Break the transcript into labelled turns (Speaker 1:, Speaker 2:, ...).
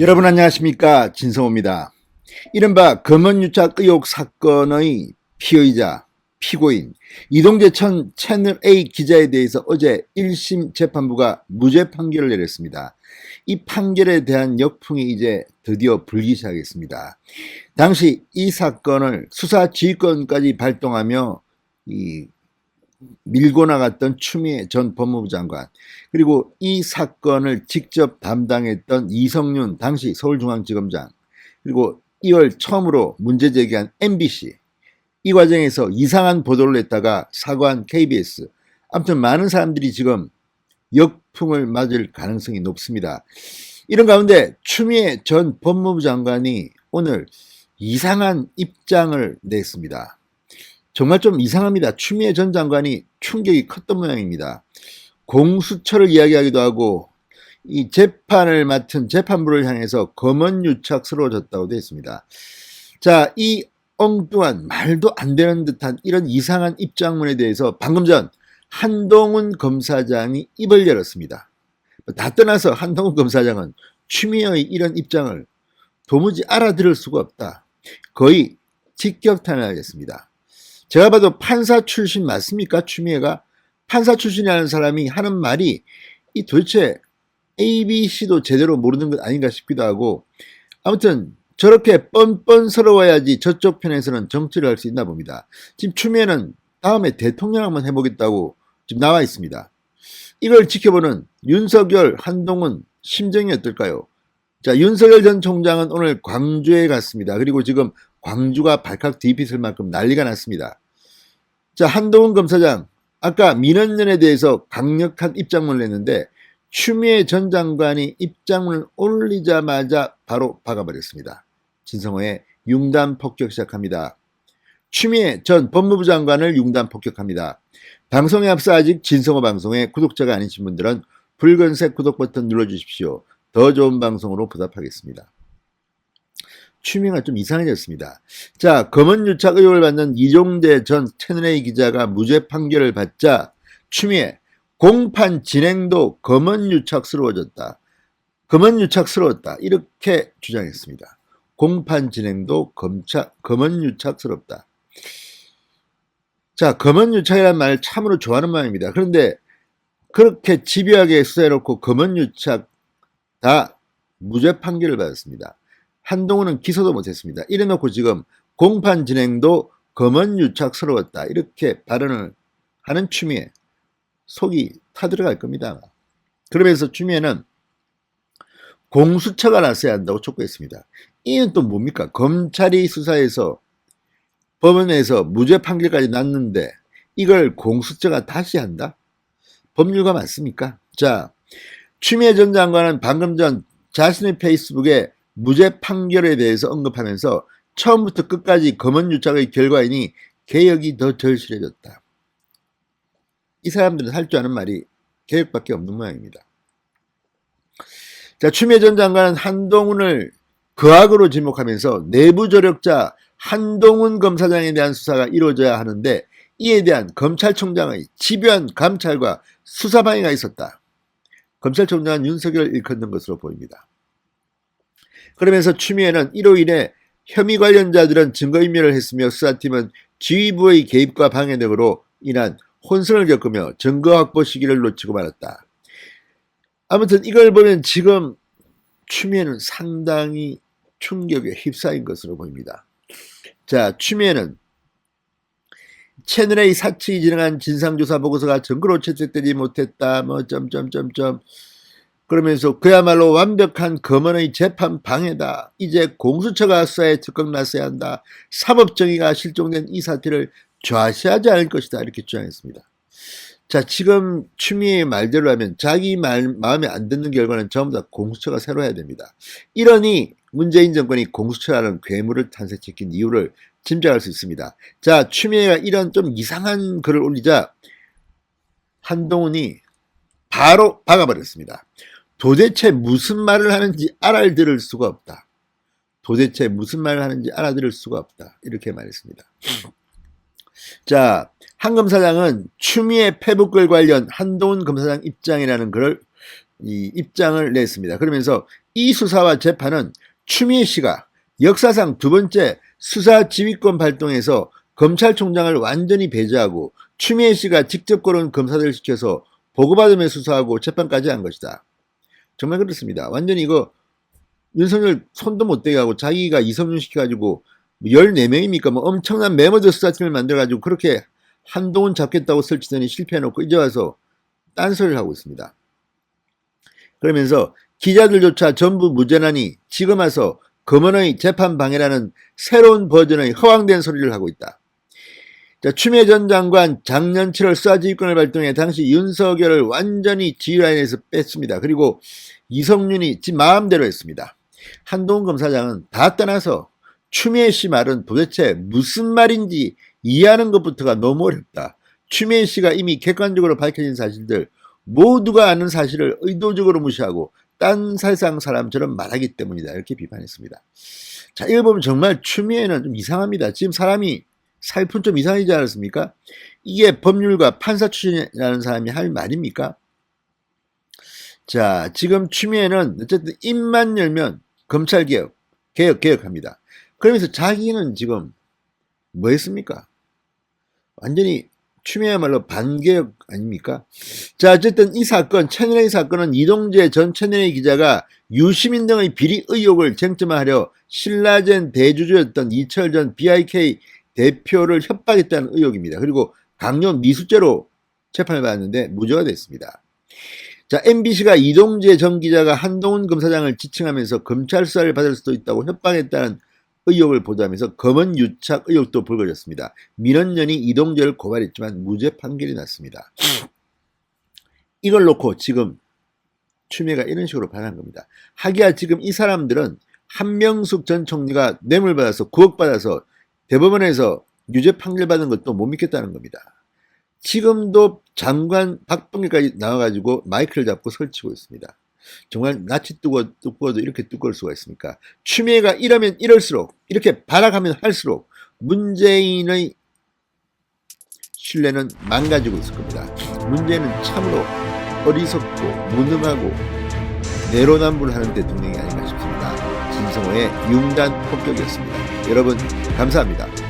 Speaker 1: 여러분 안녕하십니까, 진성호입니다. 이른바 검언유착 의혹 사건의 피의자, 피고인 이동재 전 채널A 기자에 대해서 어제 1심 재판부가 무죄 판결을 내렸습니다. 이 판결에 대한 역풍이 이제 드디어 불기 시작했습니다. 당시 이 사건을 수사 지휘권까지 발동하며 밀고 나갔던 추미애 전 법무부 장관, 그리고 이 사건을 직접 담당했던 이성윤 당시 서울중앙지검장, 그리고 2월 처음으로 문제 제기한 MBC, 이 과정에서 이상한 보도를 했다가 사과한 KBS, 아무튼 많은 사람들이 지금 역풍을 맞을 가능성이 높습니다. 이런 가운데 추미애 전 법무부 장관이 오늘 이상한 입장을 냈습니다. 정말 좀 이상합니다. 추미애 전 장관이 충격이 컸던 모양입니다. 공수처를 이야기하기도 하고 이 재판을 맡은 재판부를 향해서 검언유착스러워졌다고도 했습니다. 자, 이 엉뚱한 말도 안 되는 듯한 이런 이상한 입장문에 대해서 방금 전 한동훈 검사장이 입을 열었습니다. 다 떠나서 한동훈 검사장은 추미애의 이런 입장을 도무지 알아들을 수가 없다, 거의 직격탄을 제가 봐도 판사 출신 맞습니까? 추미애가 판사 출신이라는 사람이 하는 말이 이 도대체 ABC도 제대로 모르는 것 아닌가 싶기도 하고, 아무튼 저렇게 뻔뻔스러워야지 저쪽 편에서는 정치를 할 수 있나 봅니다. 지금 추미애는 다음에 대통령 한번 해보겠다고 지금 나와 있습니다. 이걸 지켜보는 윤석열, 한동훈 심정이 어떨까요? 자, 윤석열 전 총장은 오늘 광주에 갔습니다. 그리고 지금 광주가 발칵 뒤집힐 만큼 난리가 났습니다. 자, 한동훈 검사장, 아까 민원연에 대해서 강력한 입장문을 냈는데 추미애 전 장관이 입장문을 올리자마자 바로 박아버렸습니다. 진성호의 융단 폭격 시작합니다. 추미애 전 법무부 장관을 융단 폭격합니다. 방송에 앞서 아직 진성호 방송에 구독자가 아니신 분들은 붉은색 구독 버튼 눌러주십시오. 더 좋은 방송으로 보답하겠습니다. 추미애가 좀 이상해졌습니다. 자, 검언유착 의혹을 받는 이종대 전 채널A 기자가 무죄 판결을 받자 추미애, 공판 진행도 검언유착스러워졌다, 검언유착스러웠다, 이렇게 주장했습니다. 공판 진행도 검언유착스럽다. 자, 검언유착이라는 말을 참으로 좋아하는 모양입니다. 그런데 그렇게 집요하게 수사해놓고 검언유착 다 무죄 판결을 받았습니다. 한동훈은 기소도 못했습니다. 이래놓고 지금 공판 진행도 검언유착스러웠다, 이렇게 발언을 하는 추미애, 속이 타들어갈 겁니다. 그러면서 추미애는 공수처가 나서야 한다고 촉구했습니다. 이는 또 뭡니까? 검찰이 수사해서 법원에서 무죄 판결까지 났는데 이걸 공수처가 다시 한다? 법률가 맞습니까? 자, 추미애 전 장관은 방금 전 자신의 페이스북에 무죄 판결에 대해서 언급하면서 처음부터 끝까지 검언유착의 결과이니 개혁이 더 절실해졌다. 이 사람들은 할 줄 아는 말이 개혁밖에 없는 모양입니다. 자, 추미애 전 장관은 한동훈을 거악으로 지목하면서 내부 조력자 한동훈 검사장에 대한 수사가 이루어져야 하는데 이에 대한 검찰총장의 집요한 감찰과 수사 방해가 있었다. 검찰총장은 윤석열을 일컫는 것으로 보입니다. 그러면서 추미애는 1호1에 혐의 관련자들은 증거인멸을 했으며 수사팀은 지휘부의 개입과 방해 등으로 인한 혼선을 겪으며 증거 확보 시기를 놓치고 말았다. 아무튼 이걸 보면 지금 추미애는 상당히 충격에 휩싸인 것으로 보입니다. 자, 추미애는 채널A 사측이 진행한 진상조사 보고서가 증거로 채택되지 못했다, 그러면서 그야말로 완벽한 검언의 재판 방해다, 이제 공수처가 수사에 적극 나서야 한다, 사법정의가 실종된 이 사태를 좌시하지 않을 것이다, 이렇게 주장했습니다. 자, 지금 추미애의 말대로 하면 자기 마음에 안 드는 결과는 전부 다 공수처가 새로 해야 됩니다. 이러니 문재인 정권이 공수처라는 괴물을 탄생시킨 이유를 짐작할 수 있습니다. 자, 추미애가 이런 좀 이상한 글을 올리자 한동훈이 바로 박아버렸습니다. 도대체 무슨 말을 하는지 알아들을 수가 없다. 도대체 무슨 말을 하는지 알아들을 수가 없다, 이렇게 말했습니다. 자, 한 검사장은 추미애 페북글 관련 한동훈 검사장 입장이라는 글을 입장을 냈습니다. 그러면서 이 수사와 재판은 추미애 씨가 역사상 두 번째 수사 지휘권 발동해서 검찰총장을 완전히 배제하고 추미애 씨가 직접 고른 검사들을 시켜서 보고받으며 수사하고 재판까지 한 것이다. 정말 그렇습니다. 완전히 이거 윤석열 손도 못 대게 하고 자기가 이성윤 시켜가지고 14명입니까? 뭐 엄청난 메모드 수사팀을 만들어가지고 그렇게 한동훈 잡겠다고 설치더니 실패해놓고 이제 와서 딴소리를 하고 있습니다. 그러면서 기자들조차 전부 무죄라니 지금 와서 검언의 재판 방해라는 새로운 버전의 허황된 소리를 하고 있다. 자, 추미애 전 장관 작년 7월 수사지휘권을 발동해 당시 윤석열을 완전히 지휘라인에서 뺐습니다. 그리고 이성윤이 지 마음대로 했습니다. 한동훈 검사장은 다 떠나서 추미애 씨 말은 도대체 무슨 말인지 이해하는 것부터가 너무 어렵다. 추미애 씨가 이미 객관적으로 밝혀진 사실들 모두가 아는 사실을 의도적으로 무시하고 딴 세상 사람처럼 말하기 때문이다. 이렇게 비판했습니다. 자, 이거 보면 정말 추미애는 좀 이상합니다. 지금 사람이 사회푼 좀 이상하지 않았습니까? 이게 법률가 판사 출신이라는 사람이 할 말입니까? 자, 지금 추미애는 어쨌든 입만 열면 검찰개혁, 개혁합니다. 그러면서 자기는 지금 뭐 했습니까? 완전히 추미애야말로 반개혁 아닙니까? 자, 어쨌든 이 사건, 채널A 사건은 이동재 전 채널A 기자가 유시민 등의 비리 의혹을 쟁점화하려 신라젠 대주주였던 이철 전 BIK 대표를 협박했다는 의혹입니다. 그리고 강요 미수죄로 재판을 받았는데 무죄가 됐습니다. 자, MBC가 이동재 전 기자가 한동훈 검사장을 지칭하면서 검찰 수사를 받을 수도 있다고 협박했다는 의혹을 보도하면서 검언 유착 의혹도 불거졌습니다. 민원연이 이동재를 고발했지만 무죄 판결이 났습니다. 이걸 놓고 지금 추미애가 이런 식으로 반한 겁니다. 하기야 지금 이 사람들은 한명숙 전 총리가 뇌물 받아서 9억 받아서 대법원에서 유죄 판결 받은 것도 못 믿겠다는 겁니다. 지금도 장관 박봉길까지 나와가지고 마이크를 잡고 설치고 있습니다. 정말 낯이 두꺼워도 이렇게 두꺼울 수가 있습니까? 추미애가 이러면 이럴수록, 이렇게 발악하면 할수록 문재인의 신뢰는 망가지고 있을 겁니다. 문재인은 참으로 어리석고 무능하고 내로남불하는 대통령이 아닌가 싶습니다. 진성호의 융단 폭격이었습니다. 여러분 감사합니다.